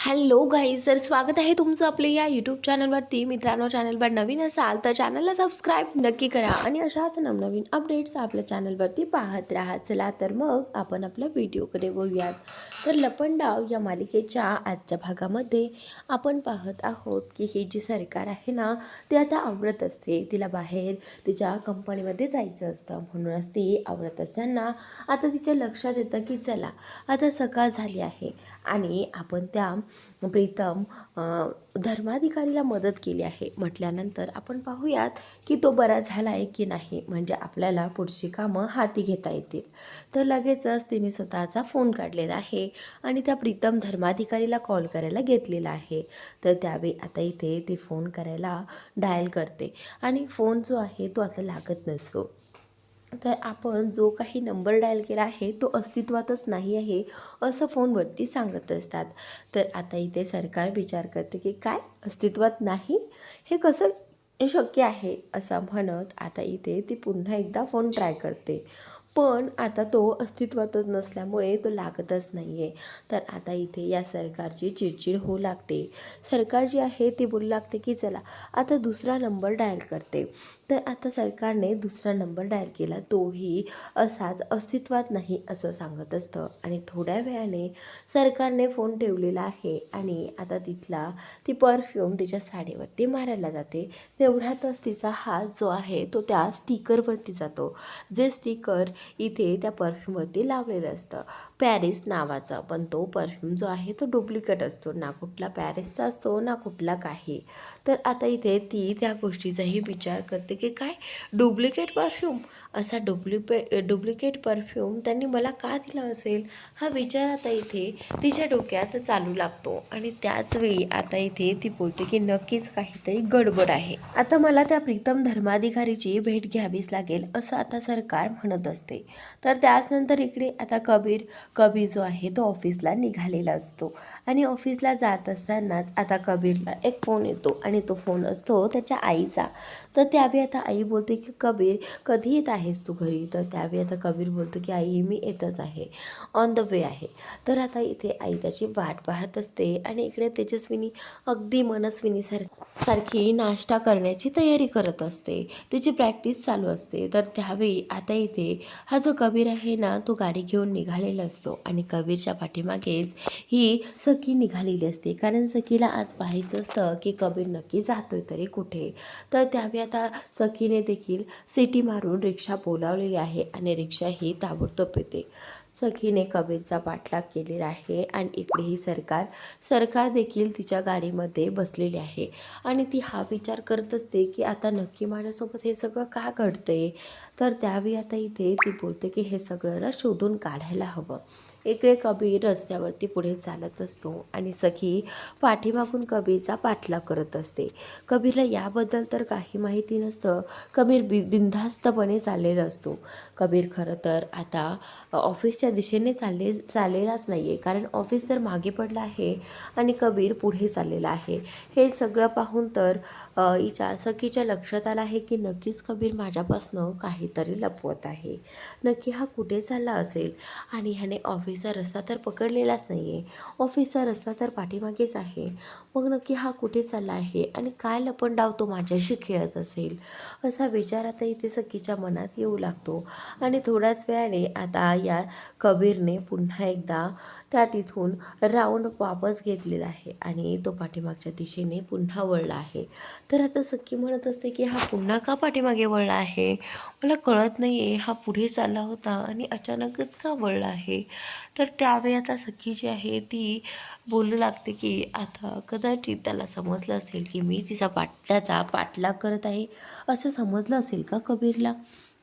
Hello guys, तर स्वागत आहे तुमचं आपले या यूट्यूब चॅनलवरती. मित्रांनो, चॅनलवर नवीन असाल तर चॅनलला सबस्क्राईब नक्की करा आणि अशाच नवनवीन अपडेट्स आपल्या चॅनलवरती पाहत राहा. चला तर मग आपण आपल्या व्हिडिओकडे वळूयात. तर लपंडाव या मालिकेच्या आजच्या भागामध्ये आपण पाहत आहोत की ही जी सरकार आहे ना, ती आता आवरत असते. तिला बाहेर तिच्या कंपनीमध्ये जायचं असतं, म्हणूनच ती आवरत असताना आता तिच्या लक्षात येतं की चला आता सकाळ झाली आहे आणि आपण त्या प्रीतम धर्माधिकारीला मदत केली आहे म्हटल्यानंतर आपण पाहूयात की तो बरा झाला आहे की नाही, म्हणजे आपल्याला पुढची कामं हाती घेता येतील. तर लगेचच तिने स्वतःचा फोन काढलेला आहे आणि त्या प्रीतम धर्माधिकारीला कॉल करायला घेतलेला आहे. तर त्यावेळी आता इथे ती फोन करायला डायल करते आणि फोन जो आहे तो आता लागत नसतो. तर आपण जो काही नंबर डायल केला आहे तो अस्तित्वातच नाही आहे असं फोनवरती सांगत असतात. तर आता इथे सरकार विचार करते की काय अस्तित्वात नाही, हे कसं शक्य आहे असं म्हणत आता इथे ती पुन्हा एकदा फोन ट्राय करते. पण आता तो अस्तित्वातच नसल्यामुळे तो लागतच नाही आहे. तर आता इथे या सरकारची चिडचिड होऊ लागते. सरकार जी आहे ती बोलू लागते की चला आता दुसरा नंबर डायल करते. तर आता सरकारने दुसरा नंबर डायल केला, तोही असाच अस्तित्वात नाही असं सांगत असतं. आणि थोड्या वेळाने सरकारने फोन ठेवलेला आहे आणि आता तिथला ती परफ्यूम तिच्या साडीवरती मारायला जाते. तेवढ्यातच तिचा हात जो आहे तो त्या स्टिकरवरती जातो, जे स्टिकर इथे त्या परफ्यूमवरती लावलेलं असतं पॅरिस नावाचं. पण तो परफ्यूम जो आहे तो डुप्लिकेट असतो, ना कुठला पॅरिसचा असतो ना कुठला काही. तर आता इथे ती त्या गोष्टीचाही विचार करते की काय डुप्लिकेट परफ्यूम, असा डुप्लिकेट परफ्यूम त्यांनी मला का दिला असेल, हा विचार आता इथे तिच्या डोक्यात चालू लागतो. आणि त्याच वेळी आता इथे ती बोलते की नक्कीच काहीतरी गडबड आहे, आता मला त्या प्रीतम धर्माधिकारीची भेट घ्यावीच लागेल असं आता सरकार म्हणत असते. तर त्याचनंतर इकडे आता कबीर जो आहे तो ऑफिसला निघालेला असतो आणि ऑफिसला जात असतानाच आता कबीरला एक फोन येतो आणि तो फोन असतो त्याच्या आईचा. तर त्यावेळी आता आई बोलते की कबीर कधी येत आहेस तू घरी. तर त्यावेळी आता कबीर बोलतो की आई मी येतच आहे, ऑन द वे आहे. तर आता इथे आई त्याची वाट पाहत असते आणि इकडे तेजस्विनी अगदी मनस्विनी सारखी नाश्ता करण्याची तयारी करत असते, तिची प्रॅक्टिस चालू असते. तर त्यावेळी आता इथे हा जो कबीर आहे ना तो गाडी घेऊन निघालेला असतो आणि कबीरच्या पाठीमागेच ही सखी निघालेली असते, कारण सखीला आज पाहायचं असतं की कबीर नक्की जातोय तरी कुठे. तर त्यावेळी आता सखीने देखील सिटी मारून रिक्षा बोलावलेली आहे आणि रिक्षा ही ताबडतोब येते. सखीने कबीरचा पाठलाग केलेला आहे आणि इकडेही सरकार देखील तिच्या गाडीमध्ये बसलेली आहे आणि ती हा विचार करत असते की आता नक्की माझ्यासोबत हे सगळं का घडतंय. तर त्यावेळी आता इथे ती बोलते की हे सगळं ना शोधून काढायला हवं. इकडे कबीर रस्त्यावरती पुढे चालत असतो आणि सखी पाठीमागून कबीरचा पाठलाग करत असते. कबीरला याबद्दल तर काही माहिती नसतं. कबीर बिनधास्तपणे चाललेला असतो. कबीर खरं तर आता ऑफिसच्या दिशेने चाललेलाच नाही आहे, कारण ऑफिस तर मागे पडलं आहे आणि कबीर पुढे चाललेला आहे. हे सगळं पाहून तर हिच्या सखीच्या लक्षात आलं आहे की नक्कीच कबीर माझ्यापासनं काहीतरी लपवत आहे. नक्की हा कुठे चालला असेल आणि ह्याने ऑफिसचा रस्ता तर पकडलेलाच नाही आहे, ऑफिसचा रस्ता तर पाठीमागेच आहे. मग नक्की हा कुठे चालला आहे आणि काय लपंडाव तो माझ्याशी खेळत असेल, असा विचार आता इथे सखीच्या मनात येऊ लागतो. आणि थोड्याच वेळाने आता या कबीरने पुन्हा एकदा त्या तिथून राऊंड वापस घेतलेला आहे आणि तो पाठीमागच्या दिशेने पुन्हा वळला आहे. तर आता सखी म्हणत असते की हा पुन्हा का पाठीमागे वळला आहे, मला कळत नाही आहे, हा पुढे चालला होता आणि अचानकच का वळला आहे. तर त्यावेळी आता सखी जी आहे ती बोलू लागते की आता कदाचित त्याला समजलं असेल की मी त्याचा पाठलाग करत आहे, असं समजलं असेल का कबीरला.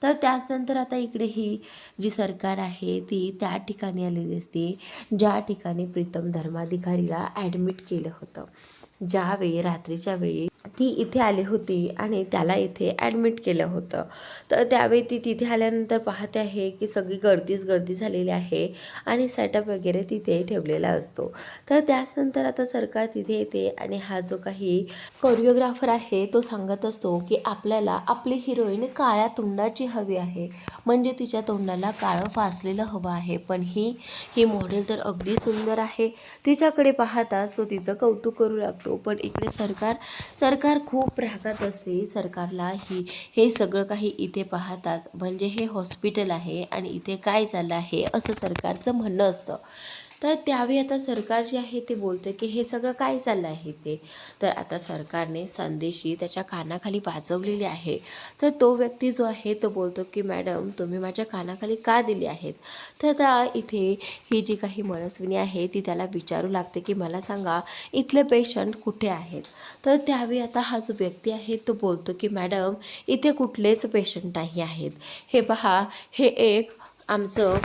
तर त्याचनंतर आता इकडे ही जी सरकार आहे ती त्या ठिकाणी आलेली असते ज्या ठिकाणी प्रीतम धर्माधिकारीला ॲडमिट केलं होतं. ज्यावेळी रात्रीच्या वेळी ती इथे आली होती आणि त्याला इथे ॲडमिट केलं होतं. तर त्यावेळी ती तिथे आल्यानंतर पाहते आहे की सगळी गर्दीच गर्दी झालेली आहे आणि सेटअप वगैरे तिथे ठेवलेला असतो. तर त्यानंतर आता सरकार तिथे येते आणि हा जो काही कोरिओग्राफर आहे तो सांगत असतो की आपल्याला आपली हिरोईन काळ्या तोंडाची हवी आहे, म्हणजे तिच्या तोंडाला काळं फासलेलं हवं आहे. पण ही मॉडेल तर अगदी सुंदर आहे. तिच्याकडे पाहताच तो तिचं कौतुक करू लागतो. पण इकडे सरकार खूप रागात असते. सरकारला हे सगळं काही इथे पाहताच, म्हणजे हे हॉस्पिटल आहे आणि इथे काय झालं आहे असं सरकारचं म्हणणं असतं. तर त्यावेळी आता सरकार जे आहे ते बोलते की हे सगळं काय चाललं आहे ते. तर आता सरकारने संदेशी त्याच्या कानाखाली वाजवलेली आहे. तर तो व्यक्ती जो आहे तो बोलतो की मॅडम तुम्ही माझ्या कानाखाली का दिली आहेत. तर आता इथे ही जी काही मनस्विनी आहे ती त्याला विचारू लागते की मला सांगा इथले पेशंट कुठे आहेत. तर त्यावेळी आता हा जो व्यक्ती आहे तो बोलतो की मॅडम इथे कुठलेच पेशंट नाही आहेत. हे पहा, हे एक आमचं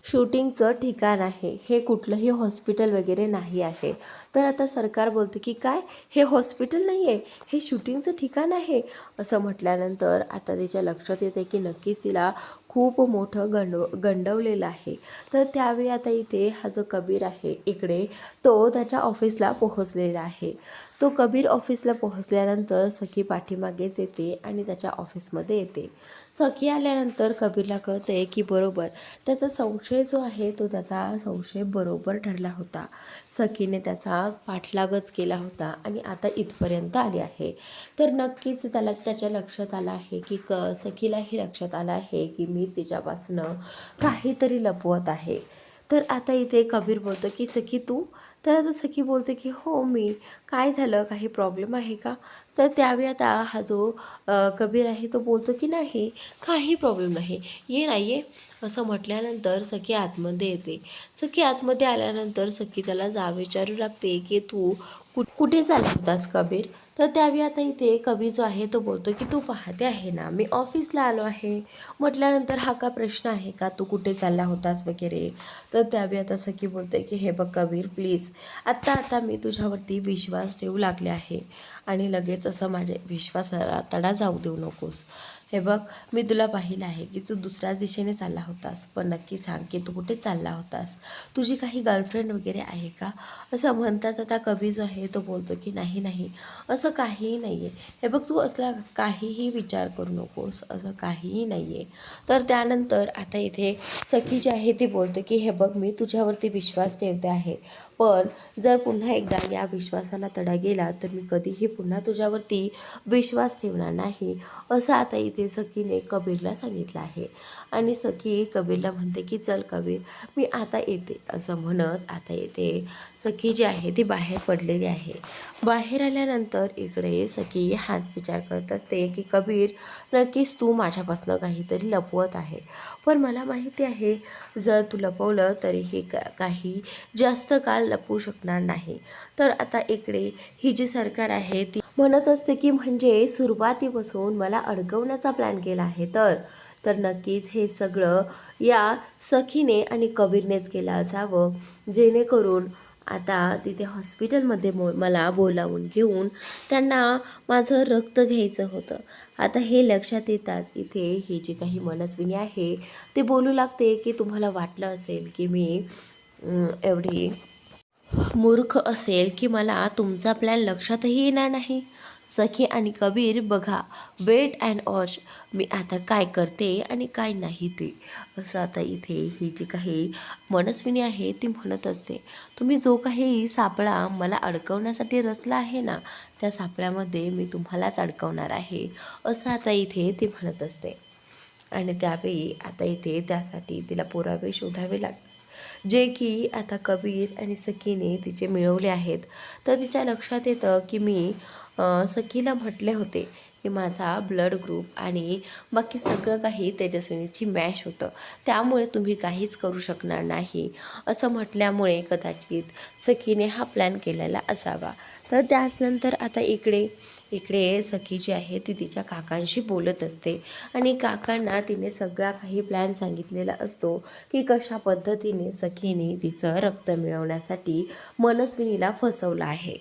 शूटिंगचं ठिकाण आहे, हे कुठलंही हॉस्पिटल वगैरे नाही आहे. तर आता सरकार बोलते की काय, हे हॉस्पिटल नाही आहे, हे शूटिंगचं ठिकाण आहे. असं म्हटल्यानंतर आता तिच्या लक्षात येते की नक्कीच तिला खूप मोठं गंडवलेलं आहे. तर त्यावेळी आता इथे हा जो कबीर आहे इकडे, तो त्याच्या ऑफिसला पोहोचलेला आहे. तो कबीर ऑफिसला पोहोचल्यानंतर सखी पाठीमागेच येते आणि त्याच्या ऑफिसमध्ये येते. सखी आल्यानंतर कबीरला कळते की बरोबर त्याचा संशय जो आहे तो त्याचा संशय बरोबर ठरला होता. सखीने त्याचा पाठलागच केला होता आणि आता इथपर्यंत आली आहे. तर नक्कीच त्याला त्याच्या लक्षात आलं आहे की सखीलाही लक्षात आलं आहे की मी तिच्यापासनं काहीतरी लपवत आहे. तर आता इथे कबीर बोलतो की सखी तू. तर आता सखी बोलते की हो मी. काय झालं, काही प्रॉब्लेम आहे का. तर त्यावेळी आता हा जो कबीर आहे तो बोलतो की नाही, काही प्रॉब्लेम नाही, ये ना ये. असं म्हटल्यानंतर सखी आतमध्ये येते. सखी आतमध्ये आल्यानंतर सखी त्याला विचारू लागते की तू कुठे चालला होतास कबीर. तर त्यावेळी आता इथे कबीर जो आहे तो बोलतो की तू पाहते आहे ना मी ऑफिसला आलो आहे. म्हटल्यानंतर हा का प्रश्न आहे का, तू कुठे चालला होतास वगैरे. तर त्यावेळी आता सखी बोलते की हे बघ कबीर प्लीज, आता मी तुझ्यावरती विश्वास ठेवू लागले आहे आणि लगेच असं माझ्या विश्वासाला तडा जाऊ देऊ नकोस. हे बघ, मी तुला पाहिलं आहे की तू दुसऱ्याच दिशेने चालला होतास, पण नक्की सांग की तू कुठे चालला होतास. तुझी काही गर्लफ्रेंड वगैरे आहे का. असं म्हणतात आता कबीर जो आहे तो बोलतो की नाही असं काहीही नाही आहे. हे बघ तू असला काहीही विचार करू नकोस, असं काहीही नाही आहे. तर त्यानंतर आता इथे सखी जी आहे ती बोलते की हे बघ मी तुझ्यावरती विश्वास ठेवते आहे, पण जर पुन्हा एकदा या विश्वासाला तडा गेला तर मी कधीही पुन्हा तुझ्यावरती विश्वास ठेवणार नाही, असं आता इथे सखीने कबीरला सांगितलं आहे. आणि सखी कबीरला म्हणते की चल कबीर मी आता येते. असं म्हणत आता येते सखी जी आहे ती बाहेर पडलेली आहे. बाहेर आल्यानंतर इकडे सखी हाच विचार करत असते की कबीर नक्कीच तू माझ्यापासून काहीतरी लपवत आहे. पण मला माहिती आहे जर तू लपवलं तरीही काही जास्त काळ लपवू शकणार नाही. तर आता इकडे ही जी सरकार आहे ती म्हणत असते की म्हणजे सुरुवातीपासून मला अडकवण्याचा प्लॅन केला आहे. तर नक्कीच हे सगळं या सखीने आणि कबीरनेच केलं असावं, जेणेकरून आता तिथे हॉस्पिटलमध्ये मला बोलावून घेऊन त्यांना माझं रक्त घ्यायचं होतं. आता हे लक्षात येताच इथे ही जी काही मनस्विनी आहे ती बोलू लागते की तुम्हाला वाटलं असेल की मी एवढी मूर्ख असेल की मला तुमचा प्लॅन लक्षातही येणार नाही. सखी आणि कबीर बघा, वेट अँड वॉच, मी आता काय करते आणि काय नाही ते. असं आता इथे ही जी काही मनस्विनी आहे ती म्हणत असते. तुम्ही जो काही सापळा मला अडकवण्यासाठी रचला आहे ना, त्या सापळ्यामध्ये मी तुम्हालाच अडकवणार आहे, असं आता इथे ती म्हणत असते. आणि त्यावेळी आता इथे त्यासाठी तिला पुरावे शोधावे लागतात, जे की आता कबीर आणि सखीने तिचे मिळवले आहेत. तर तिच्या लक्षात येतं की मी सखीला म्हटले होते की माझा ब्लड ग्रुप आणि बाकी सगळं काही तेजस्विनीची मॅच होतं, त्यामुळे तुम्ही काहीच करू शकणार नाही, असं म्हटल्यामुळे कदाचित सखीने हा प्लॅन केलेला असावा. तर त्याचनंतर आता इकडे सखी जी आहे ती तिच्या काकांशी बोलत असते आणि काकांना तिने सगळा काही प्लॅन सांगितलेला असतो की कशा पद्धतीने सखीने तिचं रक्त मिळवण्यासाठी मनस्विनीला फसवलं आहे.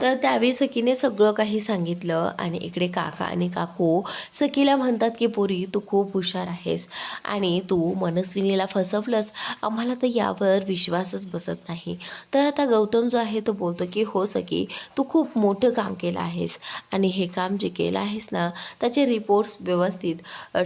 तर त्यावेळी सखीने सगळं काही सांगितलं आणि इकडे काका आणि काकू सखीला म्हणतात की पोरी तू खूप हुशार आहेस आणि तू मनस्विनीला फसवलंस, आम्हाला तर यावर विश्वासच बसत नाही. तर आता गौतम जो आहे तो बोलतो की हो सखी, तू खूप मोठं काम केलं आहेस आणि हे काम जे केलं आहेस ना त्याचे रिपोर्ट्स व्यवस्थित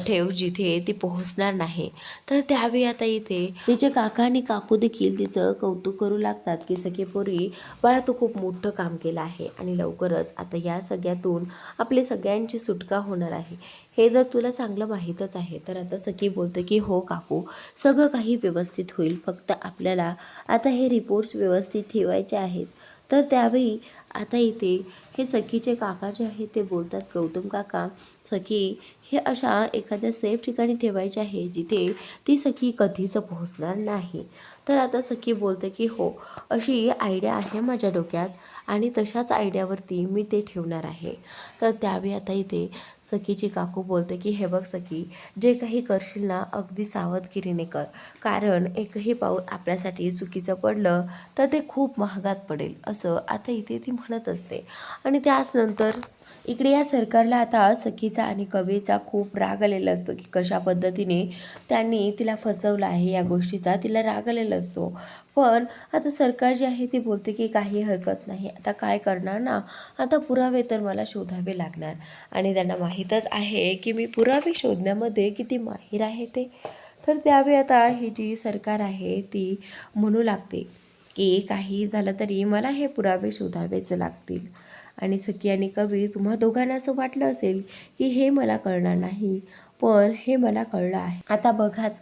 ठेव जिथे ती पोहोचणार नाही. तर त्यावेळी आता इथे तिचे काका आणि काकू देखील तिचं कौतुक करू लागतात की सखी पोरी बाळा तू खूप मोठं काम केलं आहे आणि लवकरच आता या सगळ्यातून आपली सगळ्यांची सुटका होणार आहे, हे जर तुला चांगलं माहीतच आहे. तर आता सखी बोलते की हो काकू, सगळं काही व्यवस्थित होईल, फक्त आपल्याला आता हे रिपोर्ट्स व्यवस्थित ठेवायचे आहेत. तर त्यावेळी आता इथे हे सखीचे काका जे आहेत ते बोलतात गौतम काका, सखी हे अशा एखाद्या सेफ ठिकाणी ठेवायचे आहे जिथे ती सखी कधीच पोहोचणार नाही. तर आता सखी बोलते की हो, अशी आयडिया आहे माझ्या डोक्यात आणि तशाच आयडियावरती मी ते ठेवणार आहे. तर त्यावेळी आता इथे सखीची काकू बोलते की हे बघ सखी, जे काही करशील ना अगदी सावधगिरीने कर, कारण एकही पाऊल आपल्यासाठी चुकीचं पडलं तर ते खूप महागात पडेल, असं आता इथे ती म्हणत असते. आणि त्याच नंतर इकडे या सरकारला आता सखीचा आणि कबीरचा खूप राग आलेला असतो की कशा पद्धतीने त्यांनी तिला फसवलं आहे, या गोष्टीचा तिला राग आलेला असतो. पण आता सरकार जे आहे ते बोलते की काही हरकत नाही, आता काय करणार ना, आता पुरावे तर मला शोधावे लागणार आणि त्यांना माहीतच आहे की मी पुरावे शोधण्यामध्ये किती माहीर आहे ते. तर त्यावेळी आता ही जी सरकार आहे ती म्हणू लागते की काही झालं तरी मला हे पुरावे शोधावेच लागतील. आणि सखी आणि कबीर तुम्हा दोघांना असं वाटलं असेल की हे मला कळणार नाही, पण हे मला कळलं आहे. आता बघाच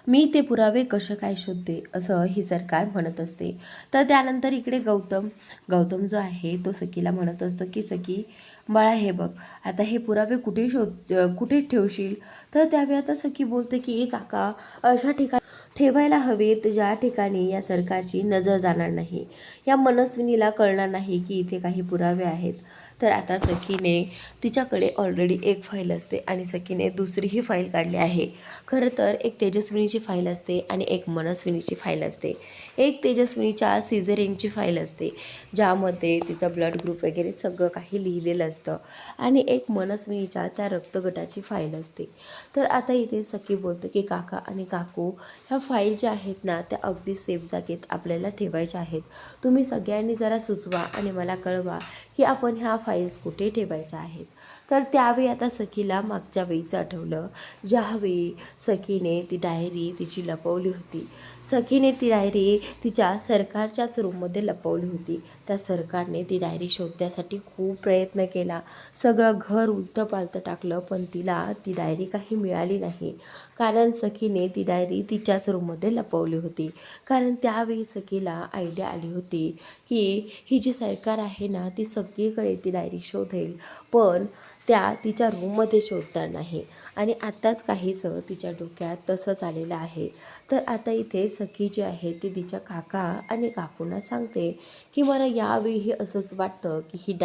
मी ते पुरावे कसे काय शोधते, असं ही सरकार म्हणत असते. तर त्यानंतर इकडे गौतम जो आहे तो सखीला म्हणत असतो की सखी बाळा हे बघ, आता हे पुरावे कुठे ठेवशील. तर त्यावेळी आता सखी बोलते की काका, अशा ठिकाणी ठेवायला हवेत ज्या ठिकाणी या सरकारची नजर जाणार नाही, या मनस्विनीला कळणार नाही की इथे काही पुरावे आहेत. तर आता सखीने तिच्याकडे ऑलरेडी एक फाईल असते आणि सखीने दुसरीही फाईल काढली आहे. खरं तर एक तेजस्विनीची फाईल असते आणि एक मनस्विनीची फाईल असते. एक तेजस्विनीच्या सिझेरिंगची फाईल असते ज्यामध्ये तिचं ब्लड ग्रुप वगैरे सगळं काही लिहिलेलं असतं आणि एक मनस्विनीच्या त्या रक्तगटाची फाईल असते. तर आता इथे सखी बोलते की काका आणि काकू, ह्या फाईल ज्या आहेत ना त्या अगदी सेफ जागेत आपल्याला ठेवायच्या आहेत. तुम्ही सगळ्यांनी जरा सुचवा आणि मला कळवा की आपण ह्या फाईल्स कुठे ठेवायच्या आहेत. तर त्यावेळी आता सखीला मागच्या वेळीचं आठवलं, ज्यावेळी सखीने ती डायरी तिची लपवली होती. सखीने ती डायरी तिच्या सरकारच्याच रूममध्ये लपवली होती. त्या सरकारने ती डायरी शोधण्यासाठी खूप प्रयत्न केला, सगळं घर उलथंपालथं टाकलं, पण तिला ती डायरी काही मिळाली नाही. कारण सखीने ती डायरी तिच्याच रूममध्ये लपवली होती. कारण त्यावेळी सखीला आयडिया आली होती की ही जी सरकार आहे ना ती सगळीकडे ती डायरी शोधेल, पण त्या तिच्या रूममध्ये शोधणार नाही. आणि आत्ताच काहीसं तिच्या डोक्यात तसंच आलेलं आहे. तर आता इथे सखी जी आहे ती तिच्या काका आणि काकूंना सांगते की मला यावेळी असंच वाटतं की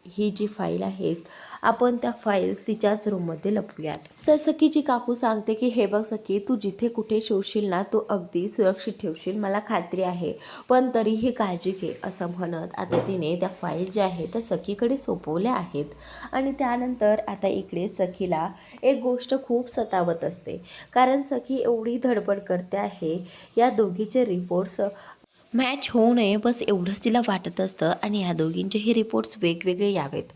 ही जी फाईल आहेत आपण त्या फाईल तिच्याच रूममध्ये लपवूयात. तर सखीची काकू सांगते की हे बघ सखी, तू जिथे कुठे ठेवशील ना तू अगदी सुरक्षित ठेवशील, मला खात्री आहे, पण तरीही काळजी घे, असं म्हणत आता तिने त्या फाईल ज्या आहेत त्या सखीकडे सोपवल्या आहेत. आणि त्यानंतर आता इकडे सखीला एक गोष्ट खूप सतावत असते, कारण सखी एवढी धडपड करते आहे या दोघीचे रिपोर्ट्स मॅच होऊ नये, बस एवढंच तिला वाटत असतं आणि या दोघींचेही रिपोर्ट्स वेगवेगळे यावेत.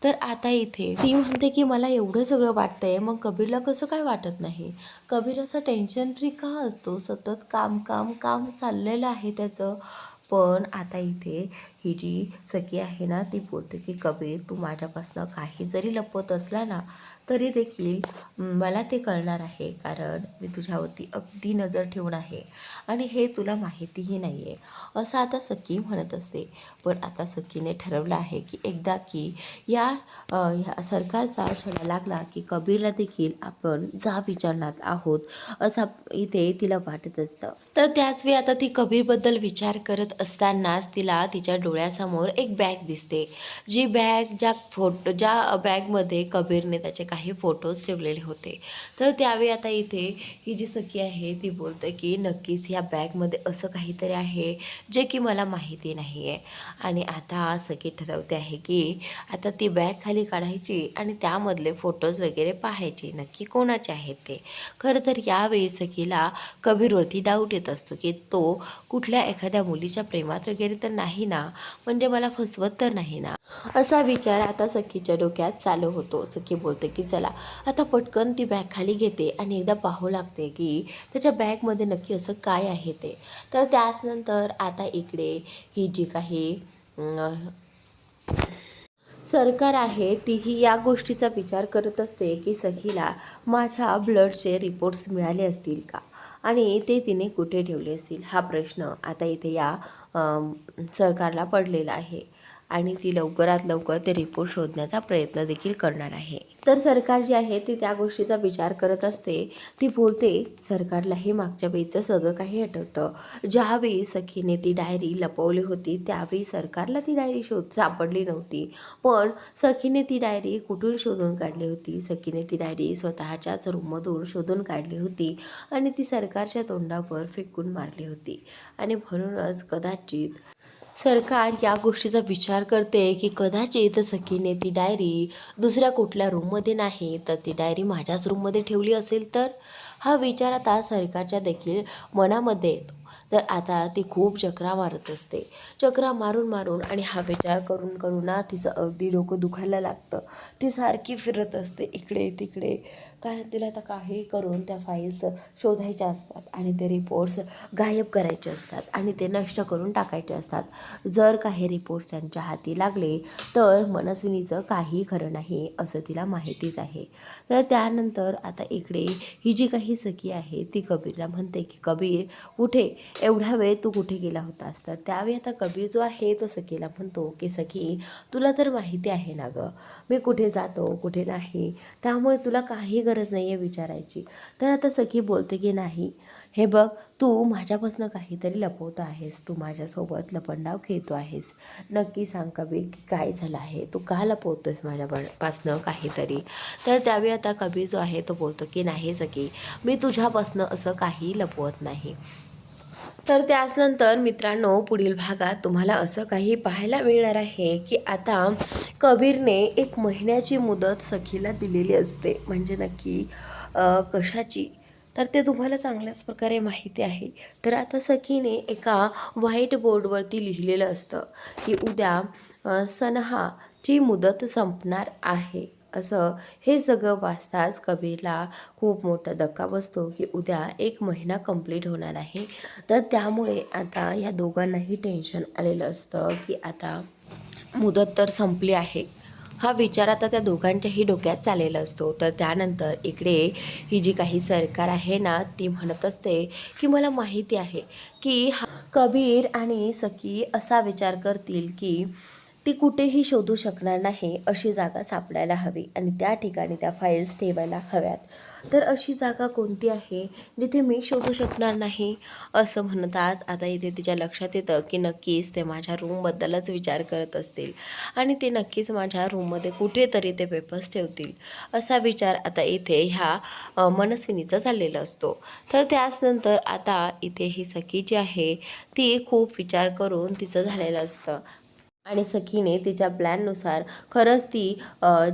तर आता इथे ती म्हणते की मला एवढं सगळं वाटतंय, मग कबीरला कसं काय वाटत नाही. कबीर असं टेन्शन फ्री का असतो, सतत काम काम काम चाललेलं आहे त्याचं. पण आता इथे ही जी सखी आहे ना ती बोलते की कबीर, तू माझ्यापासनं काही जरी लपवत असला ना तरी देखील मला ते कळणार आहे, कारण मी तुझ्यावरती अगदी नजर ठेवून आहे आणि हे तुला माहितीही नाही आहे, असं आता सखी म्हणत असते. पण आता सखीने ठरवलं आहे की एकदा की ह्या सरकारचा छडा लागला की कबीरला देखील आपण जा विचारणार आहोत, असं इथे तिला वाटत असतं. तर त्याच वेळी आता ती कबीरबद्दल विचार करत असतानाच तिला तिच्या डोळ्यासमोर एक बॅग दिसते, जी बॅग ज्या बॅगमध्ये कबीरने त्याचे काही फोटोज ठेवलेले होते. तर त्यावेळी आता इथे ही जी सखी आहे ती बोलते की नक्कीच ह्या बॅगमध्ये असं काहीतरी आहे जे की मला माहिती नाही आहे. आणि आता सखी ठरवते आहे की आता ती बॅग खाली काढायची आणि त्यामधले फोटोज वगैरे पाहायचे नक्की कोणाचे आहेत ते. खरं तर यावेळी सखीला कबीरवरती डाऊट येत असतो की तो कुठल्या एखाद्या मुलीच्या प्रेमात वगैरे तर नाही ना, म्हणजे मला फसवत तर नाही ना, असा विचार आता सखीच्या डोक्यात चालू होतो. सखी बोलते की चला आता पटकन ती बॅग खाली घेते आणि एकदा पाहू लागते की त्याच्या बॅगमध्ये नक्की असं काय आहे ते. तर त्याचनंतर आता इकडे ही जी काही सरकार आहे तीही या गोष्टीचा विचार करत असते की सखीला माझ्या ब्लडचे रिपोर्ट्स मिळाले असतील का आणि ते तिने कुठे ठेवले असतील, हा प्रश्न आता इथे या सरकारला पडलेला आहे. आणि ती लवकरात लवकर ते रिपोर्ट शोधण्याचा प्रयत्न देखील करणार आहे. तर सरकार जे आहे ते त्या गोष्टीचा विचार करत असते. ती बोलते सरकारला हे मागच्या वेळीचं सगळं काही आठवतं. ज्यावेळी सखीने ती डायरी लपवली होती त्यावेळी सरकारला ती डायरी सापडली नव्हती. पण सखीने ती डायरी कुठून शोधून काढली होती? सखीने ती डायरी स्वतःच्याच रूममधून शोधून काढली होती आणि ती सरकारच्या तोंडावर फेकून मारली होती. आणि म्हणूनच कदाचित सरकार या गोष्टीचा विचार करते की कदाचित सखीने ती डायरी दुसऱ्या कुठल्या रूममध्ये नाही तर ती डायरी माझ्याच रूममध्ये ठेवली असेल तर, हा विचार आता सरकारच्या देखील मनामध्ये येतो. तर आता ती खूप चक्रा मारत असते. चक्रा मारून मारून आणि हा विचार करून करून ना तिचं अगदी डोकं दुखायला लागतं. ती सारखी फिरत असते इकडे तिकडे, कारण तिला आता काही करून त्या फाईल्स शोधायच्या असतात आणि ते रिपोर्ट्स गायब करायचे असतात आणि ते नष्ट करून टाकायचे असतात. जर काही रिपोर्ट्स त्यांच्या हाती लागले तर मनस्विनीचं काही खरं नाही असं तिला माहितीच आहे. तर त्यानंतर आता इकडे ही जी काही सखी आहे ती कबीरला म्हणते की कबीर कुठे एवढा वेळ तू कुठे गेला होतास. तर त्यावेळी आता कबीर जो आहे तो सखीला म्हणतो की सखी तुला तर माहिती आहे ना गं मी कुठे जातो कुठे नाही, त्यामुळे तुला काही गरज नाही आहे विचारायची. तर आता सखी बोलते की नाही हे बघ तू माझ्यापासून काहीतरी लपवतो आहेस, तू माझ्यासोबत लपंडाव खेळतो आहेस. नक्की सांग कबीर की काय झालं आहे, तू का लपवतोस माझ्यापासनं काहीतरी. तर त्यावेळी आता कबीर जो आहे तो बोलतो की नाही सखी मी तुझ्यापासनं असं काही लपवत नाही. तर त्याचनंतर मित्रांनो पुढील भागात तुम्हाला असं काही पाहायला मिळणार आहे की आता कबीरने 1 महिन्याची मुदत सखीला दिलेली असते. म्हणजे नक्की कशाची, तर ते तुम्हाला चांगल्याच प्रकारे माहिती आहे. तर आता सखीने एका व्हाईट बोर्डवरती लिहिलेलं असतं की उद्या सनहाची मुदत संपणार आहे. असं हे सगळं वाचताच कबीरला खूप मोठा धक्का बसतो की उद्या 1 महिना कंप्लीट होणार आहे. तर त्यामुळे आता या दोघांनाही टेन्शन आलेलं असतं की आता मुदत तर संपली आहे, हा विचार आता त्या दोघांच्याही डोक्यात चाललेला असतो. तर त्यानंतर इकडे ही जी काही सरकार आहे ना ती म्हणत असते की मला माहिती आहे की कबीर आणि सखी असा विचार करतील की ती कुठेही शोधू शकणार नाही अशी जागा सापडायला हवी आणि त्या ठिकाणी त्या फाईल्स ठेवायला हव्यात. तर अशी जागा कोणती आहे जिथे मी शोधू शकणार नाही, असं म्हणताच आता इथे तिच्या लक्षात येतं की नक्कीच ते माझ्या रूमबद्दलच विचार करत असतील आणि ते नक्कीच माझ्या रूममध्ये कुठेतरी ते पेपर्स ठेवतील, असा विचार आता इथे ह्या मनस्विनीचा चाललेला असतो. तर त्याचनंतर आता इथे ही सखी जी आहे ती खूप विचार करून तिचं झालेलं असतं आणि सखीने तिच्या प्लॅननुसार खरंच ती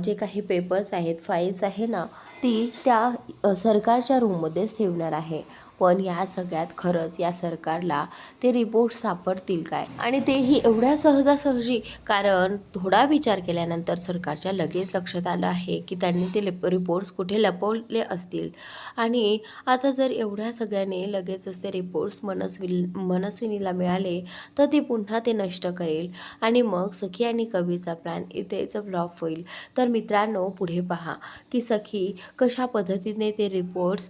जे काही पेपर्स आहेत फाईल्स आहे ना ती त्या सरकारच्या रूममध्येच ठेवणार आहे. पण या सगळ्यात खरंच या सरकारला ते रिपोर्ट सापडतील काय आणि तेही एवढ्या सहजासहजी, कारण थोडा विचार केल्यानंतर सरकारच्या लगेच लक्षात आलं आहे की त्यांनी ते रिपोर्ट्स कुठे लपवले असतील. आणि आता जर एवढ्या सगळ्याने लगेचच ते रिपोर्ट्स मनस्विनीला मिळाले तर ती पुन्हा ते नष्ट करेल आणि मग सखी आणि कबीरचा प्लॅन इथेच फ्लॉप होईल. तर मित्रांनो पुढे पहा की सखी कशा पद्धतीने ते रिपोर्ट्स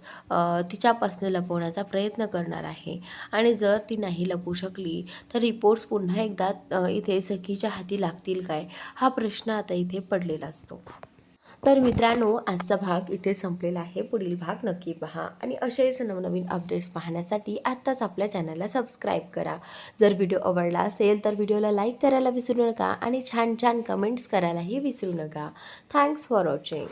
तिच्यापासून लपवण्याचा प्रयत्न करणार आहे आणि जर ती नाही लपवू शकली तर रिपोर्ट्स पुन्हा एकदा इथे सखीच्या हाती लागतील काय, हा प्रश्न आता इथे पडलेला असतो. तर मित्रांनो आजचा भाग इथे संपलेला आहे. पुढील भाग नक्की पहा आणि असेच नवनवीन अपडेट्स पाहण्यासाठी आत्ताच आपल्या चॅनलला सबस्क्राईब करा. जर व्हिडिओ आवडला असेल तर व्हिडिओला लाईक करायला विसरू नका आणि छान छान कमेंट्स करायलाही विसरू नका. Thanks for watching.